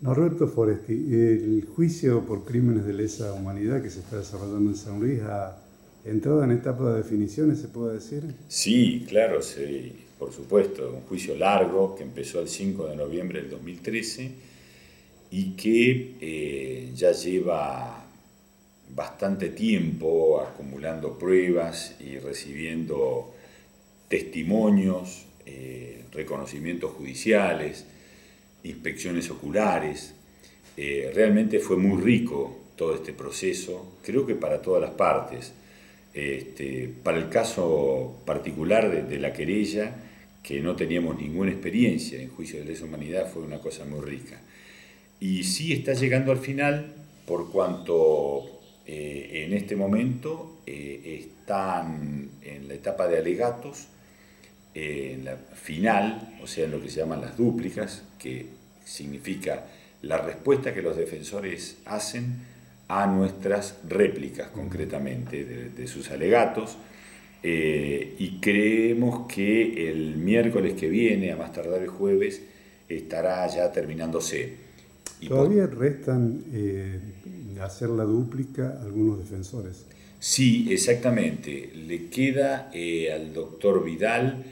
Norberto Foresti, el juicio por crímenes de lesa humanidad que se está desarrollando en San Luis ha entrado en etapa de definiciones, ¿se puede decir? Sí, claro, sí, por supuesto, un juicio largo que empezó el 5 de noviembre del 2013 y que ya lleva bastante tiempo acumulando pruebas y recibiendo testimonios, reconocimientos judiciales, inspecciones oculares. Realmente fue muy rico todo este proceso, creo que para todas las partes. Para el caso particular de la querella, que no teníamos ninguna experiencia en juicio de lesa humanidad, fue una cosa muy rica. Y sí está llegando al final, por cuanto en este momento están en la etapa de alegatos, en la final, o sea, en lo que se llaman las dúplicas, que significa la respuesta que los defensores hacen a nuestras réplicas, concretamente, de sus alegatos, y creemos que el miércoles que viene, a más tardar el jueves, estará ya terminándose. Todavía restan hacer la dúplica algunos defensores. Sí, exactamente. Le queda al doctor Vidal,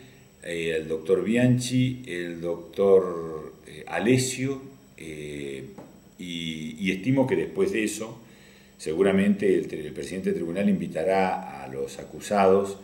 al doctor Bianchi, el doctor Alessio, y estimo que después de eso, seguramente el presidente del tribunal invitará a los acusados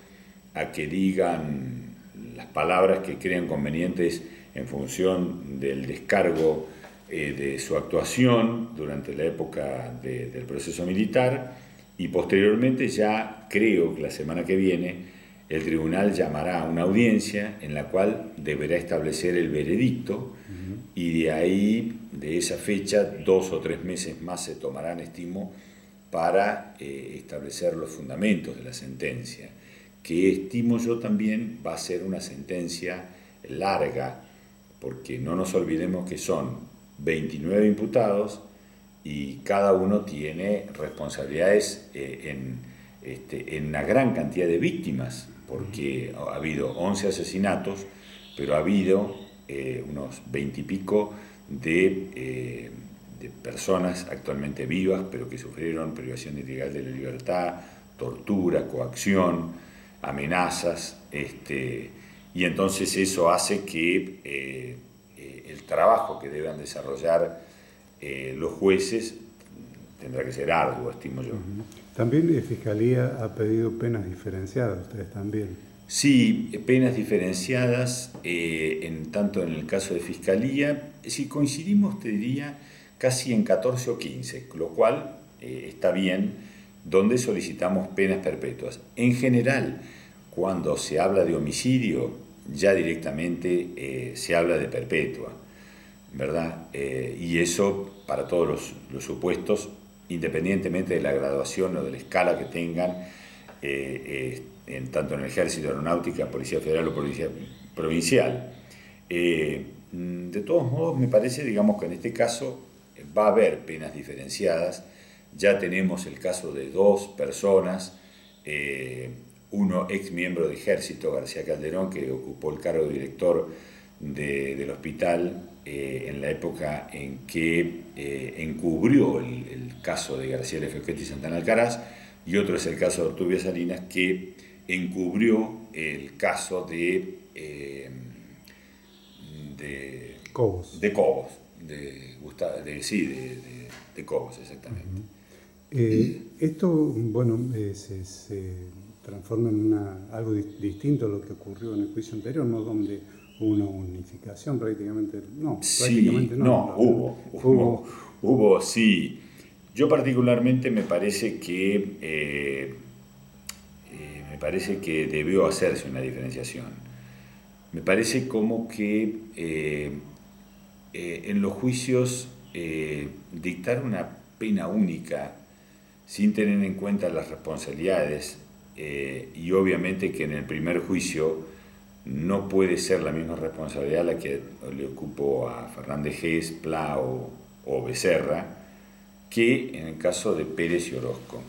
a que digan las palabras que crean convenientes en función del descargo de su actuación durante la época del proceso militar, y posteriormente ya creo que la semana que viene el tribunal llamará a una audiencia en la cual deberá establecer el veredicto, y de ahí, de esa fecha, 2 o 3 meses más se tomarán, estimo, para establecer los fundamentos de la sentencia, que estimo yo también va a ser una sentencia larga, porque no nos olvidemos que son 29 imputados y cada uno tiene responsabilidades en una gran cantidad de víctimas, porque ha habido 11 asesinatos, pero ha habido unos 20 y pico de personas actualmente vivas, pero que sufrieron privación ilegal de la libertad, tortura, coacción, amenazas, y entonces eso hace que el trabajo que deban desarrollar los jueces tendrá que ser arduo, estimo yo. También la Fiscalía ha pedido penas diferenciadas, ustedes también. Sí, penas diferenciadas, tanto en el caso de Fiscalía, si coincidimos, te diría, casi en 14 o 15, lo cual está bien, donde solicitamos penas perpetuas. En general, cuando se habla de homicidio, ya directamente se habla de perpetua, ¿verdad? Y eso para todos los supuestos, independientemente de la graduación o de la escala que tengan, tanto en el Ejército, Aeronáutica, Policía Federal o Policía Provincial. De todos modos, me parece, digamos, que en este caso va a haber penas diferenciadas. Ya tenemos el caso de 2 personas, uno ex miembro de Ejército, García Calderón, que ocupó el cargo de director del hospital en la época en que encubrió el caso de García Lefebvre y Santana Alcaraz, y otro es el caso de Ortubia Salinas, que encubrió el caso de Cobos. De Cobos, de Cobos, exactamente. Esto, bueno, se transforma en algo distinto a lo que ocurrió en el juicio anterior, ¿no? Donde hubo una unificación prácticamente. No, Sí, prácticamente no, hubo, sí. Yo particularmente me parece que debió hacerse una diferenciación. Me parece como que en los juicios dictar una pena única sin tener en cuenta las responsabilidades, y obviamente que en el primer juicio no puede ser la misma responsabilidad la que le ocupó a Fernández Gés, Pla o Becerra, que en el caso de Pérez y Orozco.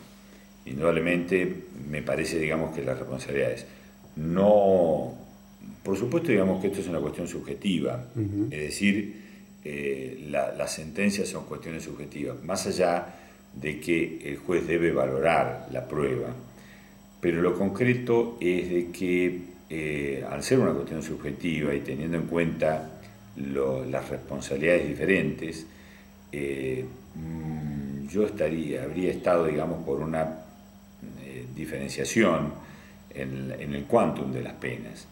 Indudablemente me parece, digamos, que las responsabilidades no... Por supuesto, digamos que esto es una cuestión subjetiva, es decir, las sentencias son cuestiones subjetivas, más allá de que el juez debe valorar la prueba. Pero lo concreto es de que al ser una cuestión subjetiva y teniendo en cuenta las responsabilidades diferentes, yo habría estado, digamos, por una diferenciación en el quantum de las penas.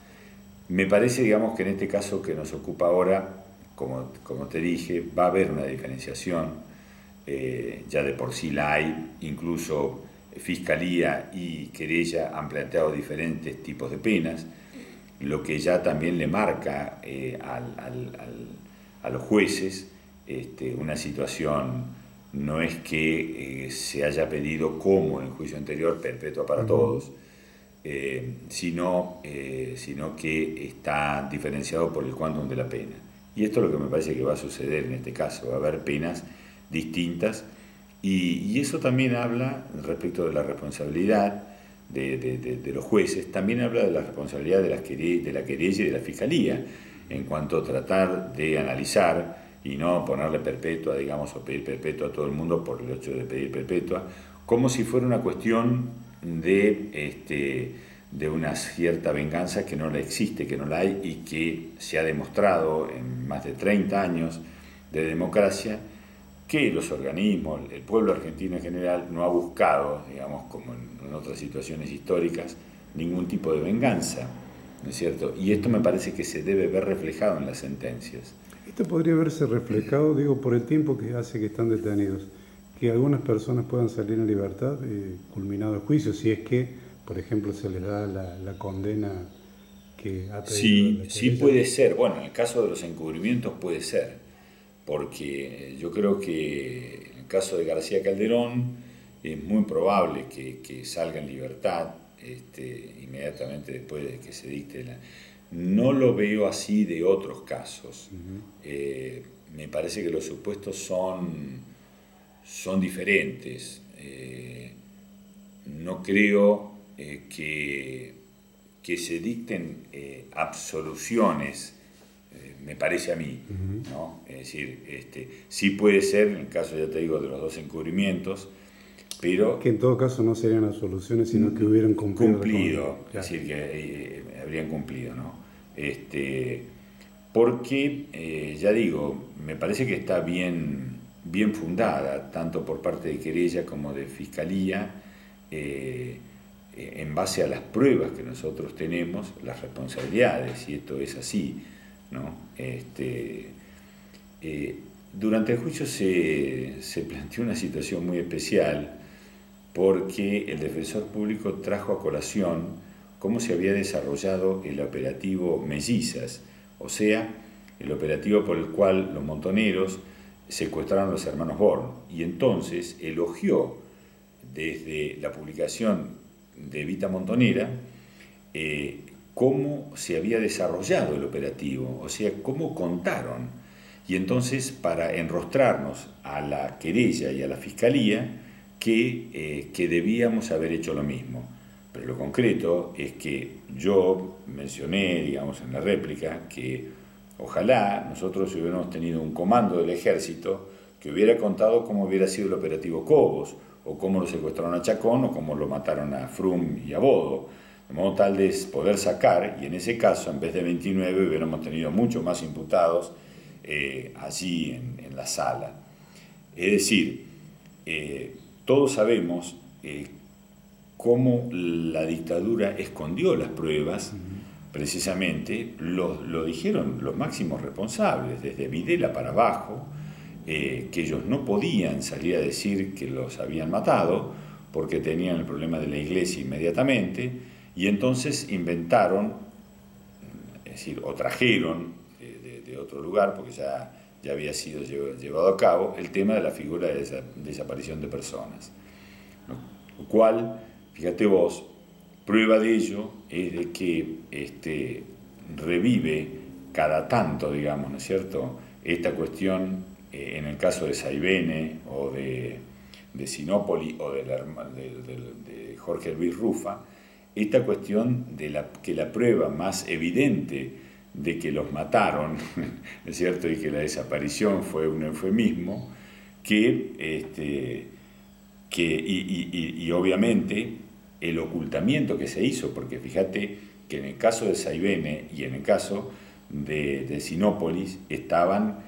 Me parece, digamos, que en este caso que nos ocupa ahora, como te dije, va a haber una diferenciación, ya de por sí la hay, incluso Fiscalía y querella han planteado diferentes tipos de penas, lo que ya también le marca a los jueces una situación. No es que se haya pedido, como en el juicio anterior, perpetua para todos, sino que está diferenciado por el quantum de la pena. Y esto es lo que me parece que va a suceder en este caso, va a haber penas distintas, y eso también habla respecto de la responsabilidad de los jueces, también habla de la responsabilidad de la querella y de la Fiscalía, en cuanto a tratar de analizar y no ponerle perpetua, digamos, o pedir perpetua a todo el mundo por el hecho de pedir perpetua, como si fuera una cuestión de una cierta venganza que no la existe, que no la hay, y que se ha demostrado en más de 30 años de democracia que los organismos, el pueblo argentino en general, no ha buscado, digamos, como en otras situaciones históricas, ningún tipo de venganza, ¿no es cierto? Y esto me parece que se debe ver reflejado en las sentencias. Esto podría verse reflejado, digo, por el tiempo que hace que están detenidos, que algunas personas puedan salir en libertad culminado el juicio, si es que, por ejemplo, se les da la condena que ha pedido. Sí puede ser. Bueno, en el caso de los encubrimientos puede ser, porque yo creo que en el caso de García Calderón es muy probable que salga en libertad inmediatamente después de que se dicte la... No lo veo así de otros casos. Me parece que los supuestos son diferentes. No creo que se dicten absoluciones, me parece a mí, ¿no? Es decir, sí puede ser, en el caso, ya te digo, de los dos encubrimientos, pero... Que en todo caso no serían absoluciones, sino que hubieran cumplido. Es decir, que habrían cumplido, ¿no? Porque, ya digo, me parece que está bien fundada, tanto por parte de querella como de Fiscalía, en base a las pruebas que nosotros tenemos, las responsabilidades, y esto es así, ¿no? Durante el juicio se planteó una situación muy especial, porque el defensor público trajo a colación cómo se había desarrollado el operativo Mellizas, o sea, el operativo por el cual los montoneros secuestraron a los hermanos Born, y entonces elogió desde la publicación de Vita Montonera cómo se había desarrollado el operativo, o sea, cómo contaron. Y entonces, para enrostrarnos a la querella y a la Fiscalía, que debíamos haber hecho lo mismo. Pero lo concreto es que yo mencioné, digamos, en la réplica, que ojalá nosotros hubiéramos tenido un comando del ejército que hubiera contado cómo hubiera sido el operativo Cobos, o cómo lo secuestraron a Chacón, o cómo lo mataron a Frum y a Bodo, de modo tal de poder sacar, y en ese caso, en vez de 29, hubiéramos tenido muchos más imputados allí en la sala. Es decir, todos sabemos cómo la dictadura escondió las pruebas. Precisamente lo dijeron los máximos responsables, desde Videla para abajo, que ellos no podían salir a decir que los habían matado porque tenían el problema de la iglesia inmediatamente, y entonces inventaron, es decir, o trajeron de otro lugar, porque ya había sido llevado a cabo, el tema de la figura de desaparición de personas. Lo cual, fíjate vos, prueba de ello es de que revive cada tanto, digamos, ¿no es cierto?, esta cuestión, en el caso de Saibene o de Sinópoli o de Jorge Luis Rufa, esta cuestión de que la prueba más evidente de que los mataron, ¿es cierto?, y que la desaparición fue un eufemismo, y obviamente el ocultamiento que se hizo, porque fíjate que en el caso de Saivene y en el caso de Sinópolis estaban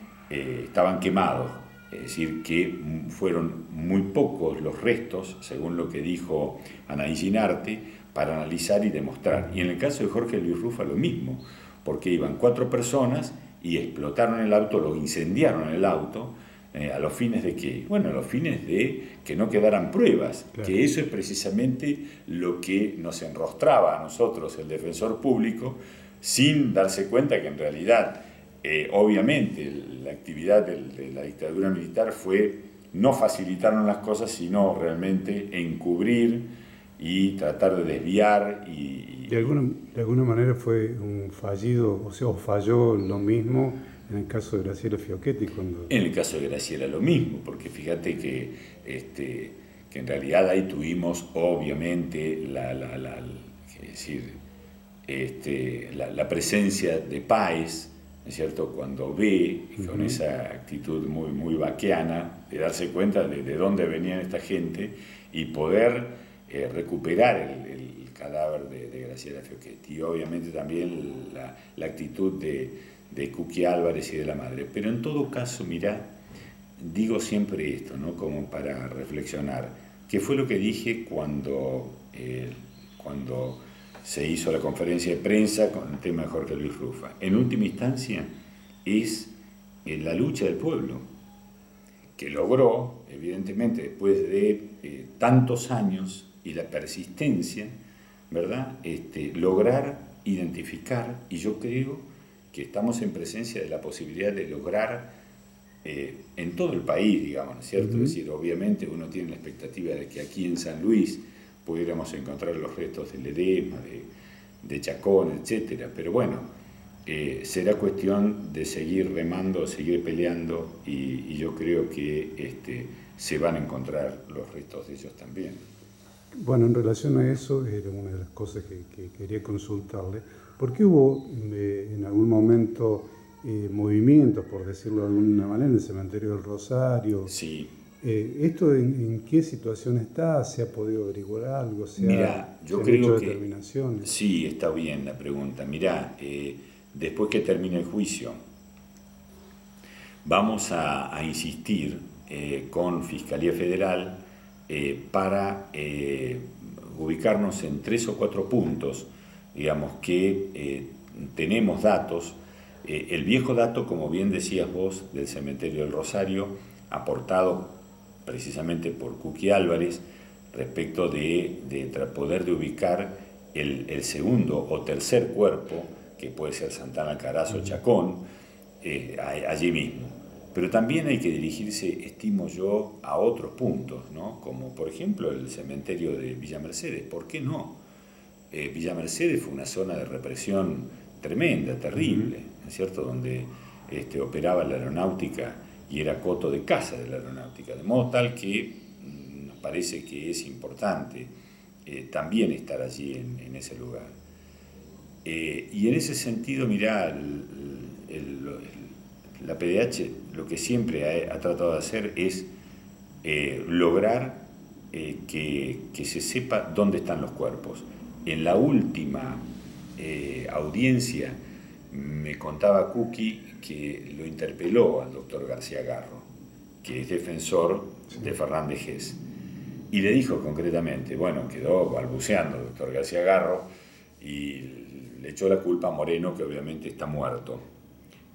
quemados, es decir, que fueron muy pocos los restos, según lo que dijo Anaí Ginarte, para analizar y demostrar. Y en el caso de Jorge Luis Rufa lo mismo, porque iban 4 personas y explotaron el auto, lo incendiaron el auto, ¿a los fines de qué? Bueno, a los fines de que no quedaran pruebas, claro. Que eso es precisamente lo que nos enrostraba a nosotros, el defensor público, sin darse cuenta que en realidad, obviamente, la actividad de la dictadura militar fue no facilitarnos las cosas, sino realmente encubrir y tratar de desviar. De alguna manera fue un fallido, o sea, falló lo mismo en el caso de Graciela Fiocchetti. En el caso de Graciela lo mismo, porque fíjate que en realidad ahí tuvimos obviamente la presencia de Páez, ¿no es cierto?, cuando ve, con esa actitud muy, muy vaquiana, de darse cuenta de dónde venían esta gente y poder recuperar el cadáver de Graciela Fiocchetti. Y obviamente también la actitud de Kuki Álvarez y de la madre. Pero en todo caso, mirá, digo siempre esto, ¿no?, como para reflexionar, que fue lo que dije cuando se hizo la conferencia de prensa con el tema de Jorge Luis Rufa. En última instancia es la lucha del pueblo, que logró, evidentemente, después de tantos años y la persistencia, ¿verdad?, lograr identificar, y yo creo que estamos en presencia de la posibilidad de lograr en todo el país, digamos, ¿no es cierto? Es decir, obviamente uno tiene la expectativa de que aquí en San Luis pudiéramos encontrar los restos de Ledesma, de Chacón, etcétera, pero bueno, será cuestión de seguir remando, seguir peleando, y yo creo que se van a encontrar los restos de ellos también. Bueno, en relación a eso, era una de las cosas que quería consultarle. ¿Por qué hubo en algún momento movimientos, por decirlo de alguna manera, en el cementerio del Rosario? Sí. ¿Esto en qué situación está? ¿Se ha podido averiguar algo? Mirá, yo creo que sí, está bien la pregunta. Mirá, después que termine el juicio, vamos a insistir con Fiscalía Federal para ubicarnos en 3 o 4 puntos, digamos, que tenemos datos. El viejo dato, como bien decías vos, del cementerio del Rosario, aportado precisamente por Kuki Álvarez, respecto de poder de ubicar el segundo o tercer cuerpo, que puede ser Santana Carazo o Chacón, allí mismo. Pero también hay que dirigirse, estimo yo, a otros puntos, ¿no?, como por ejemplo el cementerio de Villa Mercedes. ¿Por qué no? Villa Mercedes fue una zona de represión tremenda, terrible, ¿no es cierto?, donde operaba la aeronáutica y era coto de caza de la aeronáutica, de modo tal que nos parece que es importante también estar allí en ese lugar. Y en ese sentido, mirá, la PDH lo que siempre ha tratado de hacer es lograr que se sepa dónde están los cuerpos. En la última audiencia me contaba Kuki que lo interpeló al doctor García Garro, que es defensor de Fernández Gess, y le dijo concretamente, bueno, quedó balbuceando el doctor García Garro y le echó la culpa a Moreno, que obviamente está muerto.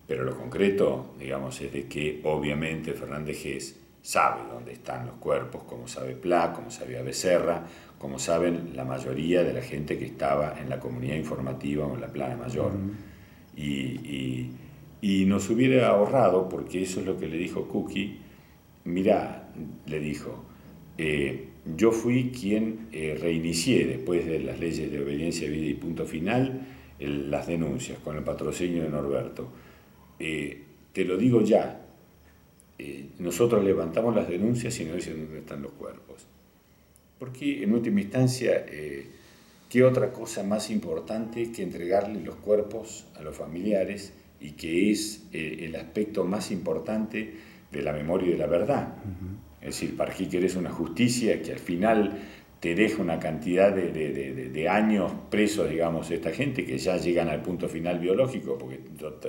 Pero lo concreto, digamos, es de que obviamente Fernández Gess sabe dónde están los cuerpos, como sabe Pla, como sabía Becerra, como saben la mayoría de la gente que estaba en la comunidad informativa o en la plana mayor. Y nos hubiera ahorrado, porque eso es lo que le dijo Kuki. Mirá, le dijo, yo fui quien reinicié, después de las leyes de obediencia, vida y punto final, las denuncias con el patrocinio de Norberto. Te lo digo ya, nosotros levantamos las denuncias y nos dicen dónde están los cuerpos. Porque en última instancia, ¿qué otra cosa más importante que entregarle los cuerpos a los familiares y que es el aspecto más importante de la memoria y de la verdad? Es decir, ¿para qué querés una justicia que al final te deja una cantidad de años presos, digamos, esta gente que ya llegan al punto final biológico, porque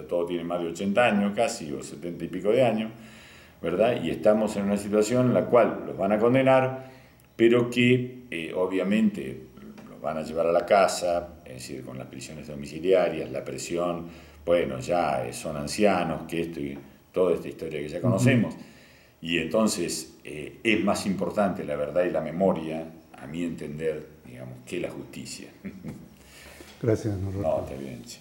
todo tiene más de 80 años casi, o 70 y pico de años, ¿verdad? Y estamos en una situación en la cual los van a condenar, pero que obviamente los van a llevar a la casa, es decir, con las prisiones domiciliarias, la presión, bueno, ya son ancianos, que esto y toda esta historia que ya conocemos. Y entonces es más importante la verdad y la memoria, a mi entender, digamos, que la justicia. Gracias, Norberto. No, está bien, sí.